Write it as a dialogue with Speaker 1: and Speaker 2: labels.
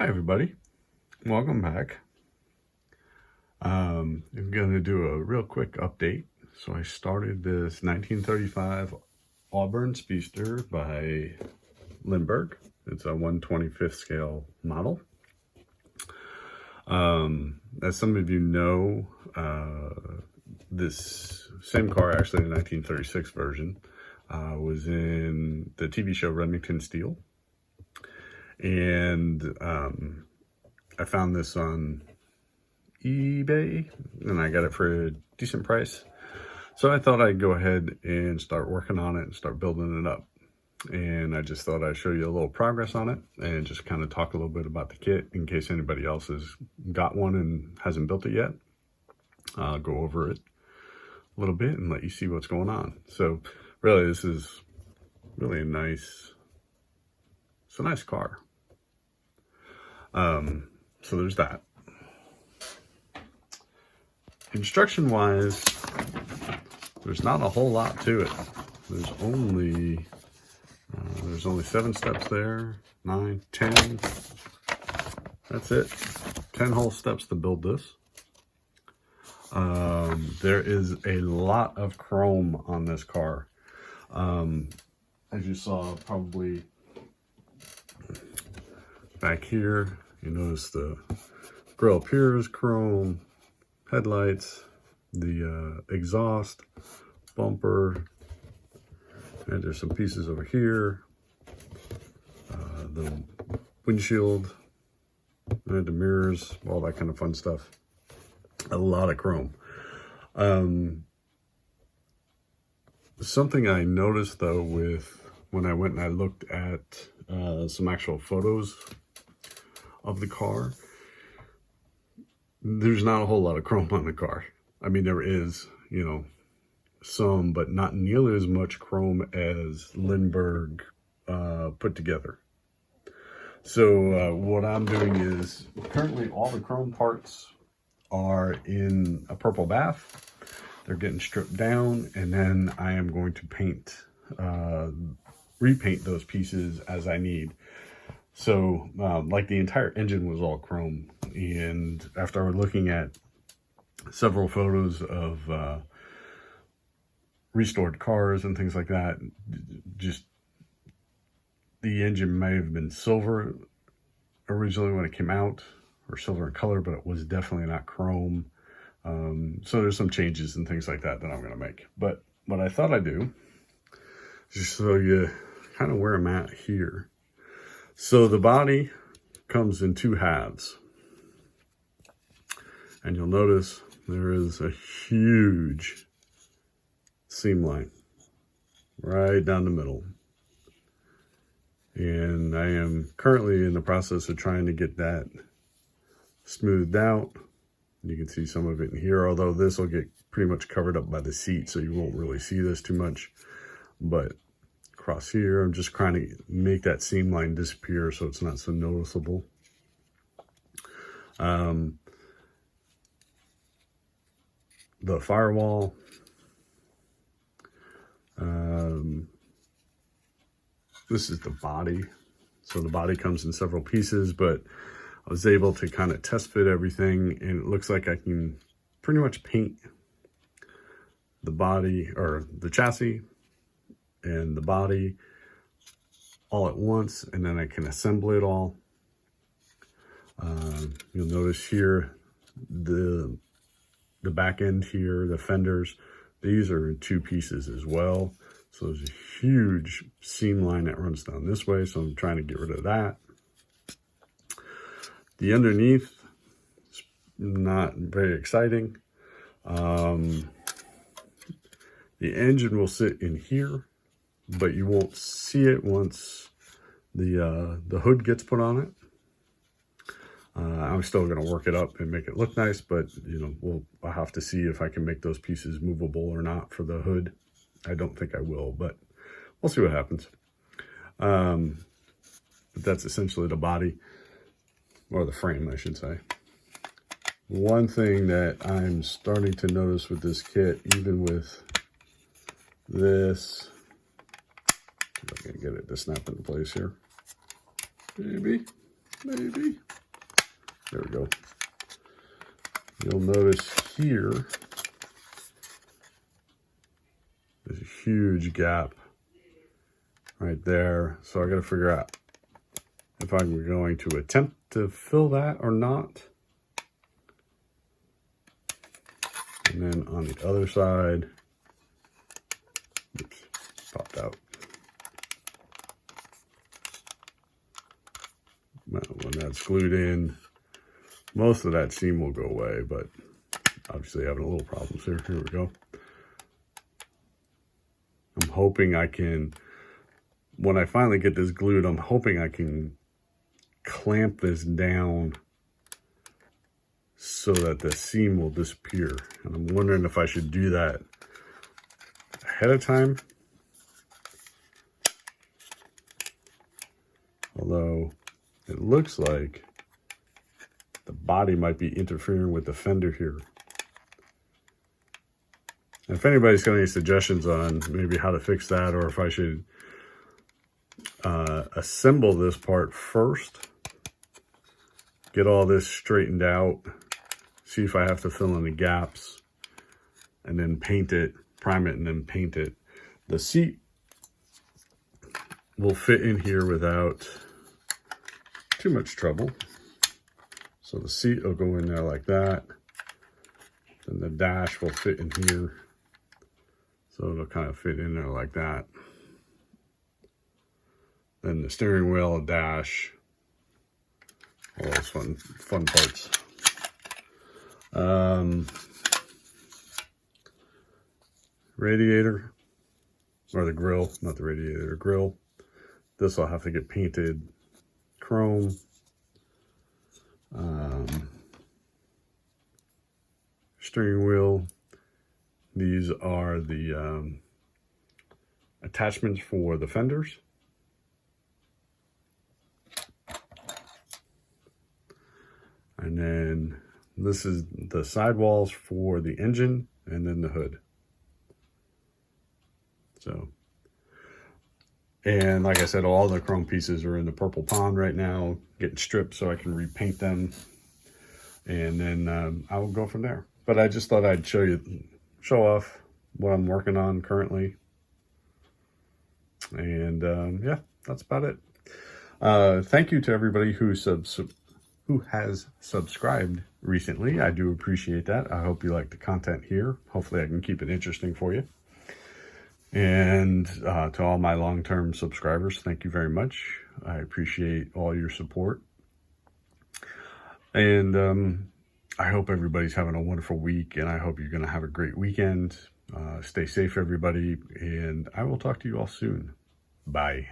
Speaker 1: Hi everybody, welcome back. I'm going to do a real quick update. So I started this 1935 Auburn Speedster by Lindberg. It's a 1/25th scale model. As some of you know, this same car, actually the 1936 version, was in the TV show Remington Steele. And I found this on eBay and I got it for a decent price. So I thought I'd go ahead and start working on it and start building it up. And I just thought I'd show you a little progress on it and just kind of talk a little bit about the kit in case anybody else has got one and hasn't built it yet. I'll go over it a little bit and let you see what's going on. So really, this is really it's a nice car. So there's that. Instruction wise, there's not a whole lot to it. There's only 7 steps there, 9, 10. That's it. 10 whole steps to build this. There is a lot of chrome on this car. As you saw probably back here, you notice the grill up here is chrome, headlights, the exhaust, bumper, and there's some pieces over here, the windshield, and the mirrors, all that kind of fun stuff. A lot of chrome. Something I noticed though when I went and I looked at some actual photos of the car, there's not a whole lot of chrome on the car. I mean, there is, some, but not nearly as much chrome as Lindberg put together. So what I'm doing is, currently all the chrome parts are in a purple bath. They're getting stripped down, and then I am going to repaint those pieces as I need. So like the entire engine was all chrome, and after looking at several photos of restored cars and things like that, just the engine may have been silver originally when it came out, or silver in color, but it was definitely not chrome. So there's some changes and things like that I'm going to make. But what I thought I'd do is just show you kind of where I'm at here. So the body comes in 2 halves, and you'll notice there is a huge seam line right down the middle. And I am currently in the process of trying to get that smoothed out. You can see some of it in here, although this will get pretty much covered up by the seat, so you won't really see this too much. But across here, I'm just trying to make that seam line disappear so it's not so noticeable. The firewall, this is the body. So the body comes in several pieces, but I was able to kind of test fit everything, and it looks like I can pretty much paint the body, or the chassis and the body, all at once, and then I can assemble it all. You'll notice here the back end here, the fenders, these are in 2 pieces as well. So there's a huge seam line that runs down this way, so I'm trying to get rid of that. The underneath is not very exciting. The engine will sit in here, but you won't see it once the hood gets put on it. I'm still going to work it up and make it look nice, but I'll have to see if I can make those pieces movable or not for the hood. I don't think I will, but we'll see what happens. But that's essentially the body, or the frame, I should say. One thing that I'm starting to notice with this kit, even with this, if I can get it to snap into place here, maybe. maybe. There we go. You'll notice here, there's a huge gap right there. So I got to figure out if I'm going to attempt to fill that or not. And then on the other side, oops, popped out. Well, when that's glued in, most of that seam will go away, but obviously having a little problems here. Here we go. I'm hoping I can, when I finally get this glued, I'm hoping I can clamp this down so that the seam will disappear. And I'm wondering if I should do that ahead of time. Although it looks like the body might be interfering with the fender here. And if anybody's got any suggestions on maybe how to fix that, or if I should assemble this part first, get all this straightened out, see if I have to fill in the gaps, and then paint it, prime it, and then paint it. The seat will fit in here without too much trouble. So the seat will go in there like that. Then the dash will fit in here. So it'll kind of fit in there like that. Then the steering wheel, dash, all those fun parts. Radiator, or the grill, not the radiator, grill. This will have to get painted chrome. Steering wheel. These are the attachments for the fenders. And then this is the sidewalls for the engine, and then the hood. So, and like I said, all the chrome pieces are in the purple pond right now, getting stripped so I can repaint them. And then I will go from there. But I just thought I'd show off what I'm working on currently. And yeah, that's about it. Thank you to everybody who has subscribed recently. I do appreciate that. I hope you like the content here. Hopefully I can keep it interesting for you. And to all my long-term subscribers, thank you very much. I appreciate all your support. And I hope everybody's having a wonderful week, and I hope you're going to have a great weekend. Stay safe, everybody, and I will talk to you all soon. Bye.